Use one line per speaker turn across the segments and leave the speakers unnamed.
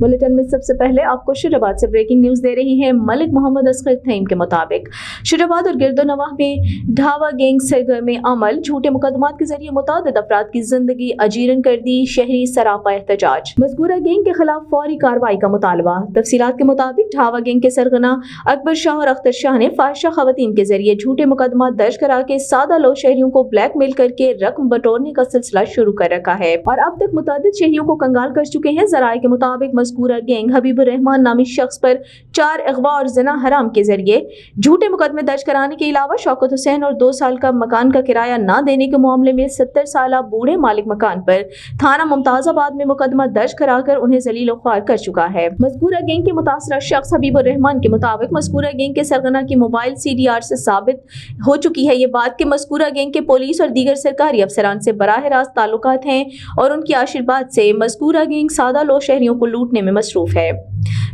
Bulletin में सबसे पहले आपको शुराबाद से ब्रेकिंग न्यूज दे रही है मलिक मोहम्मद असगर थईम के मुताबिक शुराबाद और गिरदोनवाह में ढावा गैंग सरगर्म अमल, झूठे मुकदमात के जरिए मुतादिद अफराद की जिंदगी अजीरन कर दी, शहरी सरापा एहतजाज, मज़कूरा गैंग के खिलाफ फौरी कार्रवाई का मुतालबा। तफसीलात के मुताबिक ढावा गैंग के सरगना अकबर शाह और अख्तर शाह ने फाहिशा खवातीन के जरिए झूठे मुकदमात दर्ज करा के सादा लोग शहरियों को ब्लैकमेल करके रकम बटोरने का सिलसिला शुरू कर रखा है और अब तक मुतादिद शहरियों को कंगाल कर चुके हैं। ज़राए के मुताबिक मज़कूरा गैंग हबीबुर रहमान नामी शख्स पर 4 अगवा और जना हराम के जरिए झूठे मुकदमे दर्ज कराने के अलावा शौकत हुसैन और 2 साल का मकान का किराया न देने के मामले में 70 साल बूढ़े मालिक मकान पर थाना मुमताजाबाद में मुकदमा दर्ज कराकर उन्हें जलील ख्वार कर चुका है। मज़कूरा गैंग के मुतासरा शख्स हबीबुर रहमान के मुताबिक मज़कूरा गैंग के सरगना की मोबाइल CDR से साबित हो चुकी है ये बात कि मज़कूरा गैंग के पुलिस और दीगर सरकारी अफसरान से बराह रास्त ताल्लुकात हैं और उनकी आशीर्वाद से मज़कूरा गैंग सादा लोग शहरियों को लूटने में मसरूफ है।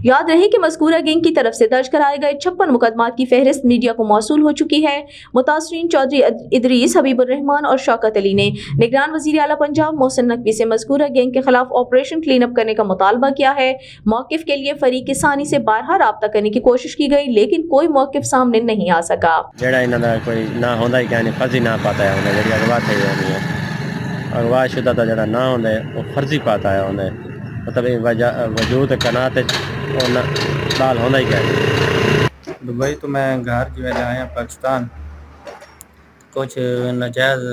याद रहे कि मज़कूरा गैंग की तरफ से दर्ज कराए गए 56 मुकदमात की फहरिस्त मीडिया को मौसूल हो चुकी है। मुतासरीन चौधरी इदरीस, हबीबुर रहमान और शौकत अली ने निगरान वज़ीर आला पंजाब मोहसिन नकवी से मज़कूरा गैंग के खिलाफ ऑपरेशन क्लीन अप करने का मुतालबा किया है। मौक़िफ़ के लिए फरीक सानी से बारहा राब्ता करने की कोशिश की गई लेकिन कोई मौक़िफ़ सामने नहीं आ सका।
जेड़ा इन्हां दा कोई ना होंदा ही कहने फर्जी ना पाता है उन्हें जेड़ी अगवा थी जानी है अगवा शुदा दा जेड़ा ना होंदा है वो फर्जी पाता है उन्हें मतलब वजूद कनात और दाल होना ही कहने।
दुबई तो मैं घर जो है आया पाकिस्तान, कुछ नाजायज़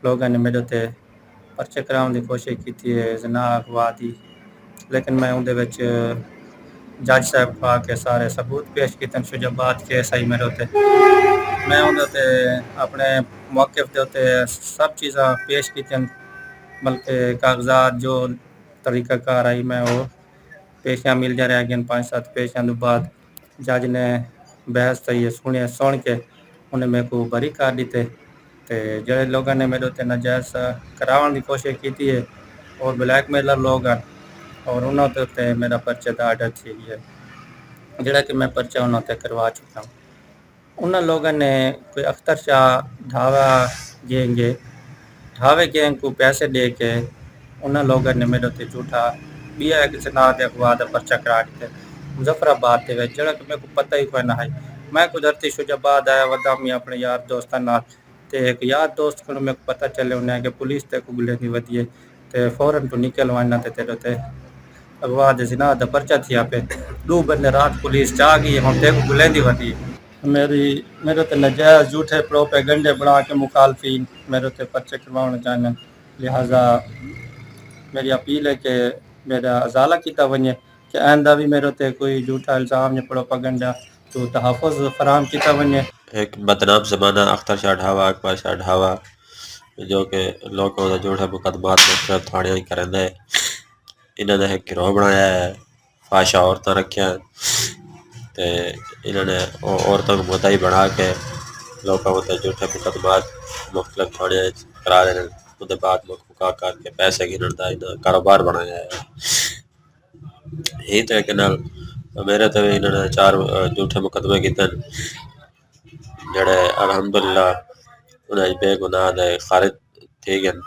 लोगों ने मेरे ते परचे कराने की कोशिश की थी जना अगवा दी, लेकिन मैं उनके विच जज साहब को आके सारे सबूत पेश किए शुजाबाद केस आई मेरे ते मैं उनके अपने मौक़िफ़ के उत्ते सब चीज़ां पेश की बल्कि कागजात जो तरीक़ाकार आई मैं वो पेशियां मिल जा रहा 5-7 पेशियां तो बाद जज ने बहस तई सुन के उन्हें मेरे को बरी कर दिते ते जो लोगों ने मेरे उत्ते नाजायज़ कराने की कोशिश की है और ब्लैकमेलर लोग हैं और उन्होंने उत्ते मेरा पर्चा दर्ज थी है जोड़ा कि मैं पर्चा उन्होंने करवा चुका हूँ। उन्होंने लोगों ने कोई अख्तर शाह ढावे गैंग को पैसे दे के उन्होंने लोगों ने मेरे उत्ते झूठा बिया एक जना के अगवा का पर्चा करा दिते मुजफ्फराबाद के जोड़ा कि मेरे को पता ही कोई ना है। मैं कुदरती शुजाबाद आया वदा मैं अपने यार दोस्तों नाल ते एक यार दोस्त को मेरे को पता चले उन्हें कि पुलिस ते को गुले नहीं वधिए ते फौरन तो निकल वाना ते तेरे ते अगवा दे जना दा पर्चा थी पे 2 बंदे रात पुलिस चा गई हम ते को गुले नहीं वधी मेरे ते नाजायज़ झूठे प्रोपेगेंडे बना के मुखालफिन मेरे ते पर्चे करवाना चाहते, लिहाजा मेरी अपील है कि मेरा अजाला किया वने कि आइंदा भी मेरे ते कोई झूठा इल्ज़ाम या प्रोपेगेंडा तो तहफ़्फ़ुज़ फराहम किया वने।
एक बदनाम ज़माना अख्तर शाह ढावा अकबर शाह ढावा जो कि लोगों का झूठे मुकदमात मुख्तलिफ थाने करेंदे इन्होंने एक गिरोह बनाया है, फाहिशा औरतां रखिया ते इन्होंने औरतों को मुद्दा ही बना के लोगों को झूठे मुकदमात मुख्तलिफ थाने करा देने उसके बाद मुका करके पैसे गिनने का इन्होंने कारोबार बनाया है। यही तरीके नाल मेरे ते इन्होंने 4 झूठे मुकदमे किए जड़े अल्हम्दुलिल्लाह उन्हें बेगुनाह दे खारिज थी गए।